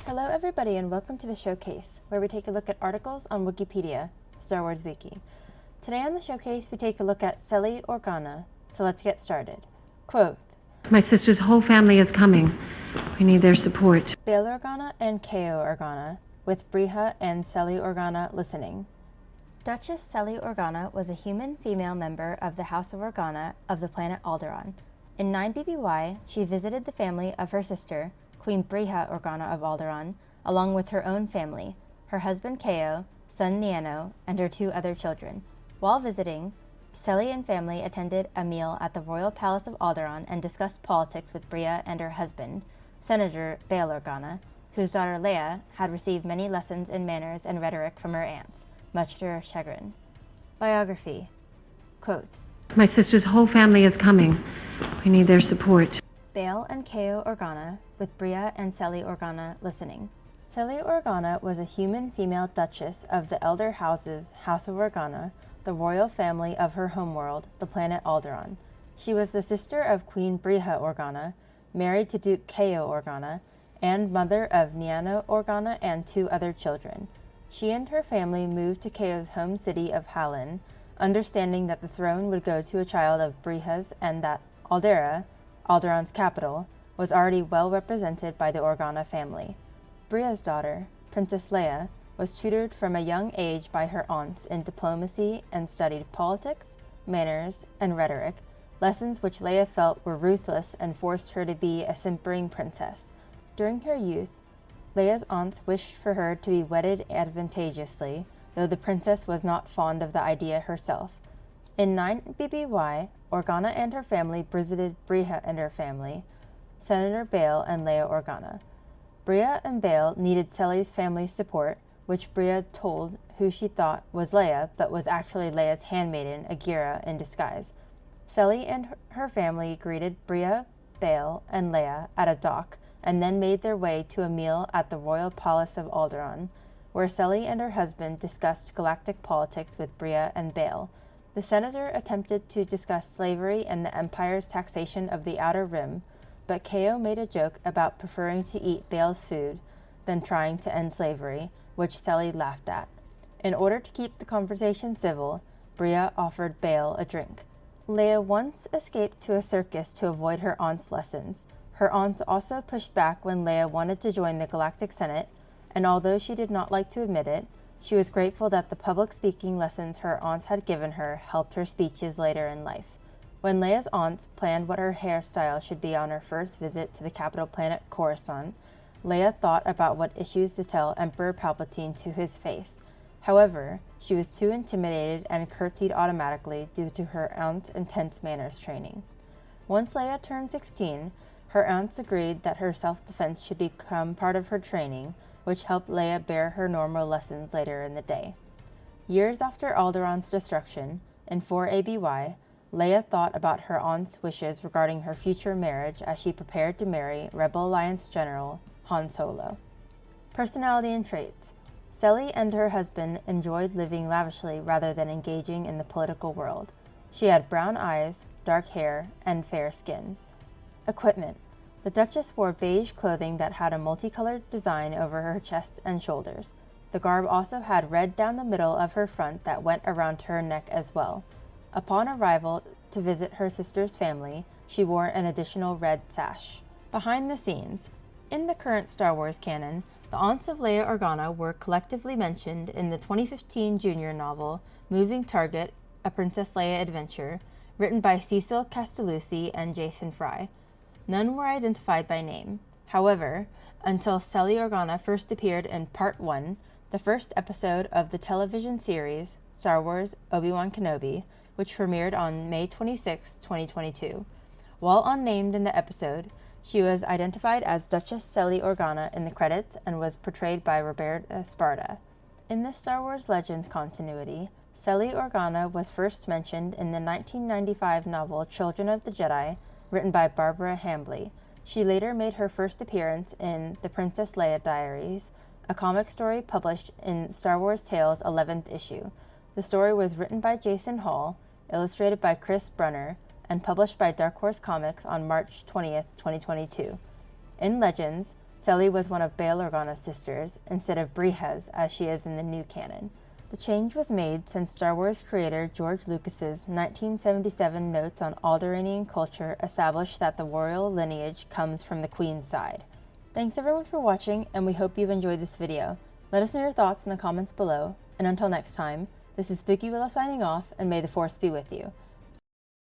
Hello everybody and welcome to the Showcase, where we take a look at articles on Wookieepedia, Star Wars Wiki. Today on the Showcase we take a look at Celly Organa, so let's get started. Quote, My sister's whole family is coming. We need their support. Bail Organa and Ko Organa, with Briha and Celly Organa listening. Duchess Celly Organa was a human female member of the House of Organa of the planet Alderaan. In 9 BBY, she visited the family of her sister, Queen Briha Organa of Alderaan, along with her own family, her husband Ko, son Niano, and her 2 other children. While visiting, Celly and family attended a meal at the Royal Palace of Alderaan and discussed politics with Briha and her husband, Senator Bail Organa, whose daughter Leia had received many lessons in manners and rhetoric from her aunts, much to her chagrin. Biography. Quote, My sister's whole family is coming. We need their support. Bail and Ko Organa, with Briha and Celly Organa listening. Celly Organa was a human female duchess of the elder houses House of Organa, the royal family of her homeworld, the planet Alderaan. She was the sister of Queen Briha Organa, married to Duke Ko Organa, and mother of Niano Organa and 2 other children. She and her family moved to Ko's home city of Hallen, understanding that the throne would go to a child of Briha's and that Aldera, Alderaan's capital, was already well represented by the Organa family. Briha's daughter, Princess Leia, was tutored from a young age by her aunts in diplomacy and studied politics, manners, and rhetoric, lessons which Leia felt were ruthless and forced her to be a simpering princess. During her youth, Leia's aunts wished for her to be wedded advantageously, though the princess was not fond of the idea herself. In 9 BBY, Organa and her family visited Briha and her family, Senator Bail and Leia Organa. Briha and Bail needed Celly's family's support, which Briha told who she thought was Leia, but was actually Leia's handmaiden, Agira, in disguise. Celly and her family greeted Briha, Bail, and Leia at a dock, and then made their way to a meal at the Royal Palace of Alderaan, where Celly and her husband discussed galactic politics with Briha and Bail. The senator attempted to discuss slavery and the Empire's taxation of the Outer Rim, but Ko made a joke about preferring to eat Bail's food than trying to end slavery, which Celly laughed at. In order to keep the conversation civil, Briha offered Bail a drink. Leia once escaped to a circus to avoid her aunt's lessons. Her aunts also pushed back when Leia wanted to join the Galactic Senate, and although she did not like to admit it, she was grateful that the public speaking lessons her aunts had given her helped her speeches later in life. When Leia's aunts planned what her hairstyle should be on her first visit to the capital planet Coruscant, Leia thought about what issues to tell Emperor Palpatine to his face. However, she was too intimidated and curtsied automatically due to her aunt's intense manners training. Once Leia turned 16, her aunts agreed that her self-defense should become part of her training, which helped Leia bear her normal lessons later in the day. Years after Alderaan's destruction, in 4 ABY, Leia thought about her aunt's wishes regarding her future marriage as she prepared to marry Rebel Alliance General Han Solo. Personality and traits. Celly and her husband enjoyed living lavishly rather than engaging in the political world. She had brown eyes, dark hair, and fair skin. Equipment. The Duchess wore beige clothing that had a multicolored design over her chest and shoulders. The garb also had red down the middle of her front that went around her neck as well. Upon arrival to visit her sister's family, she wore an additional red sash. Behind the scenes. In the current Star Wars canon, the aunts of Leia Organa were collectively mentioned in the 2015 junior novel Moving Target, A Princess Leia Adventure, written by Cecil Castellucci and Jason Fry. None were identified by name. However, until Celly Organa first appeared in Part 1, the first episode of the television series Star Wars Obi-Wan Kenobi, which premiered on May 26, 2022. While unnamed in the episode, she was identified as Duchess Celly Organa in the credits and was portrayed by Roberta Sparta. In the Star Wars Legends continuity, Celly Organa was first mentioned in the 1995 novel Children of the Jedi, written by Barbara Hambly. She later made her first appearance in The Princess Leia Diaries, a comic story published in Star Wars Tales 11th issue. The story was written by Jason Hall, illustrated by Chris Brunner, and published by Dark Horse Comics on March 20th, 2022. In Legends, Celly was one of Bail Organa's sisters, instead of Bria's as she is in the new canon. The change was made since Star Wars creator George Lucas's 1977 notes on Alderaanian culture established that the royal lineage comes from the Queen's side. Thanks everyone for watching, and we hope you've enjoyed this video. Let us know your thoughts in the comments below, and until next time, this is Spooky Willow signing off, and may the Force be with you.